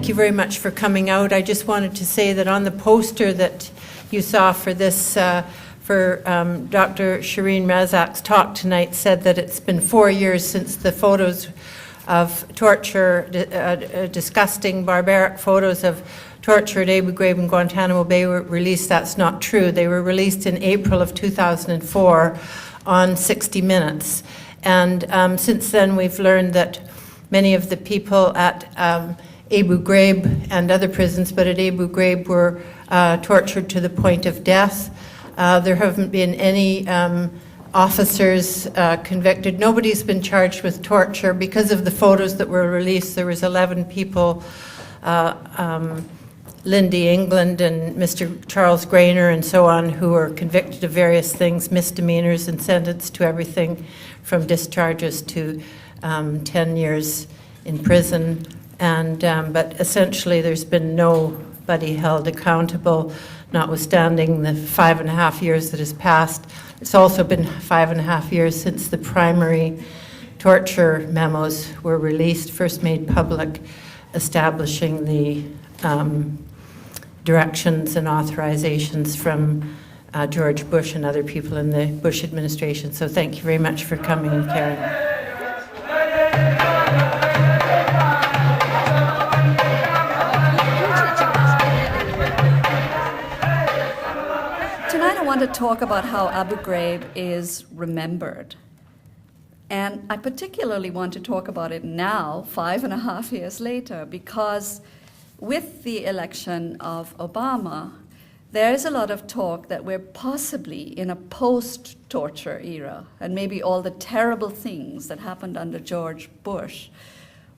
thank you very much for coming out. I just wanted to say that on the poster that you saw for this, Dr. Sherene Razack's talk tonight, said that it's been 4 years since the photos of torture, disgusting, barbaric photos of torture at Abu Ghraib and Guantanamo Bay were released. That's not true. They were released in April of 2004 on 60 Minutes. And since then, we've learned that many of the people at Abu Ghraib and other prisons, but at Abu Ghraib were tortured to the point of death. There haven't been any officers convicted. Nobody's been charged with torture. Because of the photos that were released, there was 11 people, Lindy England and Mr. Charles Grainer and so on, who were convicted of various things, misdemeanors, and sentenced to everything from discharges to 10 years in prison. And but essentially there's been nobody held accountable, notwithstanding the 5.5 years that has passed. It's also been 5.5 years since the primary torture memos were released, first made public, establishing the directions and authorizations from George Bush and other people in the Bush administration. So thank you very much for coming and caring. Tonight I want to talk about how Abu Ghraib is remembered. And I particularly want to talk about it now, 5.5 years later, because with the election of Obama, there is a lot of talk that we're possibly in a post-torture era, and maybe all the terrible things that happened under George Bush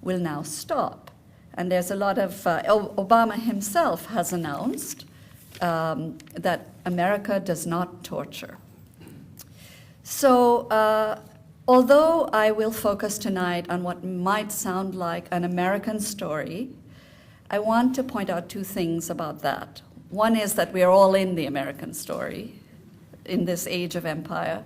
will now stop. And there's a lot of, Obama himself has announced that America does not torture. So, although I will focus tonight on what might sound like an American story, I want to point out two things about that. One is that we are all in the American story in this age of empire.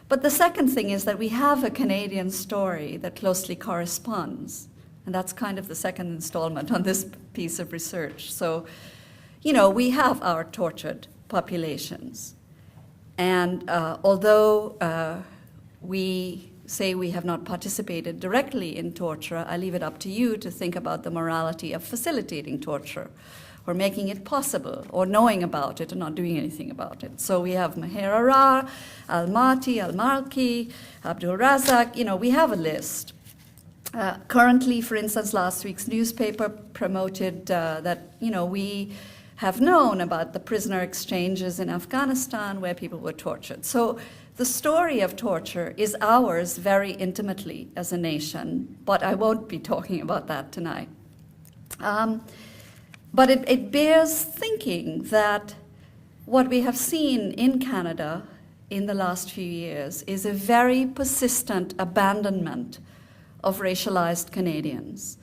But the second thing is that we have a Canadian story that closely corresponds. And that's kind of the second installment on this piece of research. So, you know, we have our tortured populations. And although we say we have not participated directly in torture, I leave it up to you to think about the morality of facilitating torture, or making it possible, or knowing about it and not doing anything about it. So we have Maher Arar, Al-Mati, Al-Malki, Abu Razack, you know, we have a list. Currently, for instance, last week's newspaper promoted that, you know, we have known about the prisoner exchanges in Afghanistan where people were tortured. So the story of torture is ours very intimately as a nation, but I won't be talking about that tonight. But it bears thinking that what we have seen in Canada in the last few years is a very persistent abandonment of racialized Canadians.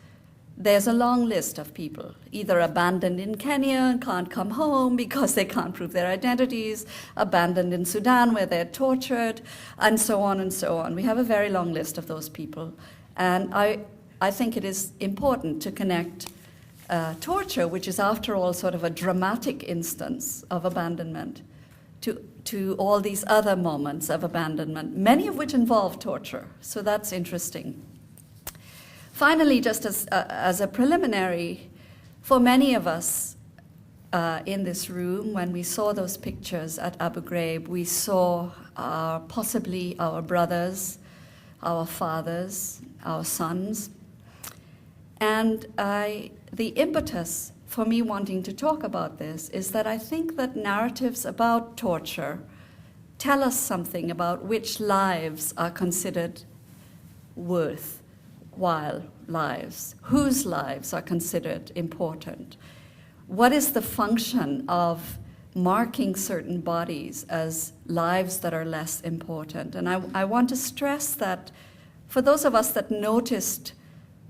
There's a long list of people either abandoned in Kenya and can't come home because they can't prove their identities, abandoned in Sudan where they're tortured, and so on and so on. We have a very long list of those people. And I think it is important to connect torture, which is after all sort of a dramatic instance of abandonment, to all these other moments of abandonment, many of which involve torture. So that's interesting. Finally, just as a preliminary, for many of us in this room, when we saw those pictures at Abu Ghraib, we saw possibly our brothers, our fathers, our sons. And the impetus for me wanting to talk about this is that I think that narratives about torture tell us something about which lives are considered worthwhile lives, whose lives are considered important. What is the function of marking certain bodies as lives that are less important? And I want to stress that for those of us that noticed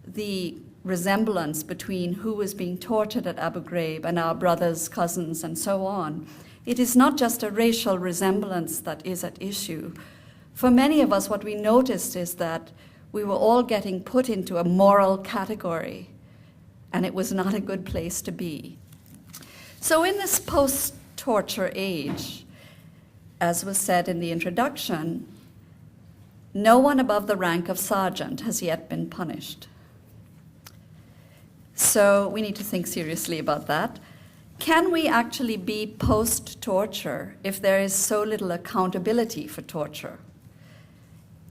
the resemblance between who was being tortured at Abu Ghraib and our brothers, cousins, and so on, it is not just a racial resemblance that is at issue. For many of us, what we noticed is that we were all getting put into a moral category and it was not a good place to be. So in this post-torture age, as was said in the introduction, no one above the rank of sergeant has yet been punished. So we need to think seriously about that. Can we actually be post-torture if there is so little accountability for torture?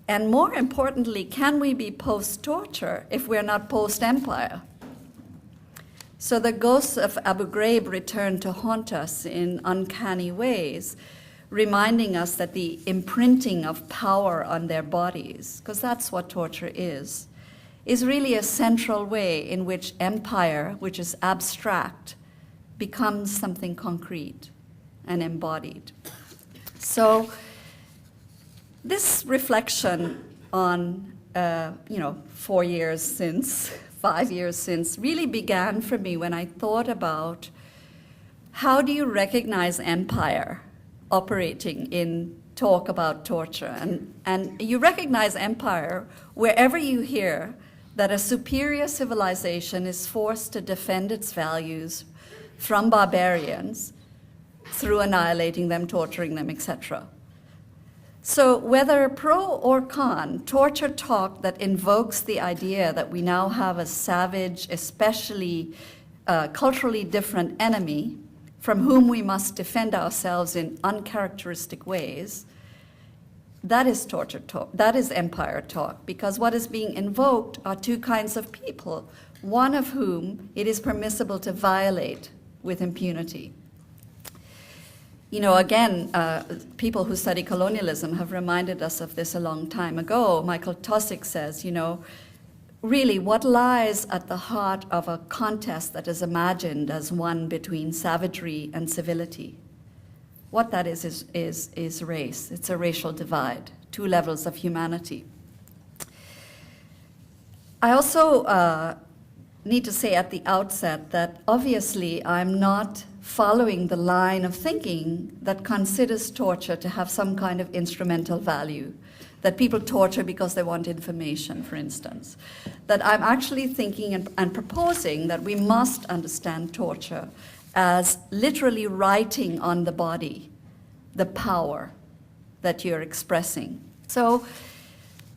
And more importantly, can we be post-torture if we're not post-empire? So the ghosts of Abu Ghraib return to haunt us in uncanny ways, reminding us that the imprinting of power on their bodies, because that's what torture is really a central way in which empire, which is abstract, becomes something concrete and embodied. So this reflection on 4 years since, 5 years since, really began for me when I thought about how do you recognize empire operating in talk about torture. And you recognize empire wherever you hear that a superior civilization is forced to defend its values from barbarians through annihilating them, torturing them, etc. So whether pro or con, torture talk that invokes the idea that we now have a savage, especially culturally different enemy from whom we must defend ourselves in uncharacteristic ways, that is torture talk, that is empire talk, because what is being invoked are two kinds of people, one of whom it is permissible to violate with impunity. Again, people who study colonialism have reminded us of this a long time ago. Michael Tosick says, really what lies at the heart of a contest that is imagined as one between savagery and civility? What that is race. It's a racial divide, two levels of humanity. I also need to say at the outset that obviously I'm not following the line of thinking that considers torture to have some kind of instrumental value, that people torture because they want information, for instance. That I'm actually thinking and proposing that we must understand torture as literally writing on the body the power that you're expressing. So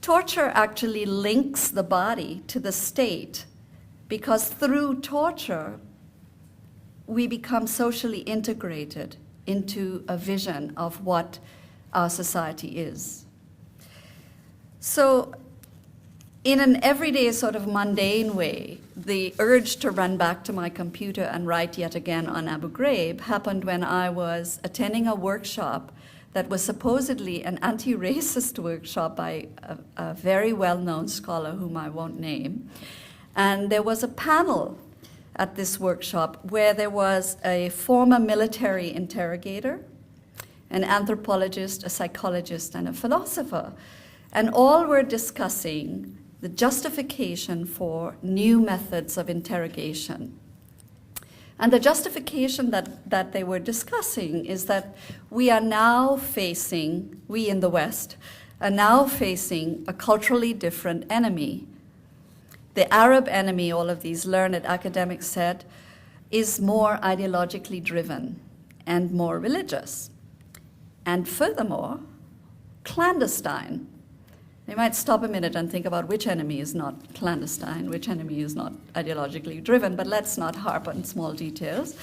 torture actually links the body to the state, because through torture, we become socially integrated into a vision of what our society is. So in an everyday sort of mundane way, the urge to run back to my computer and write yet again on Abu Ghraib happened when I was attending a workshop that was supposedly an anti-racist workshop by a very well-known scholar whom I won't name. And there was a panel at this workshop where there was a former military interrogator, an anthropologist, a psychologist, and a philosopher. And all were discussing the justification for new methods of interrogation. And the justification that they were discussing is that we in the West, are now facing a culturally different enemy. The Arab enemy, all of these learned academics said, is more ideologically driven and more religious. And furthermore, clandestine. You might stop a minute and think about which enemy is not clandestine, which enemy is not ideologically driven, but let's not harp on small details.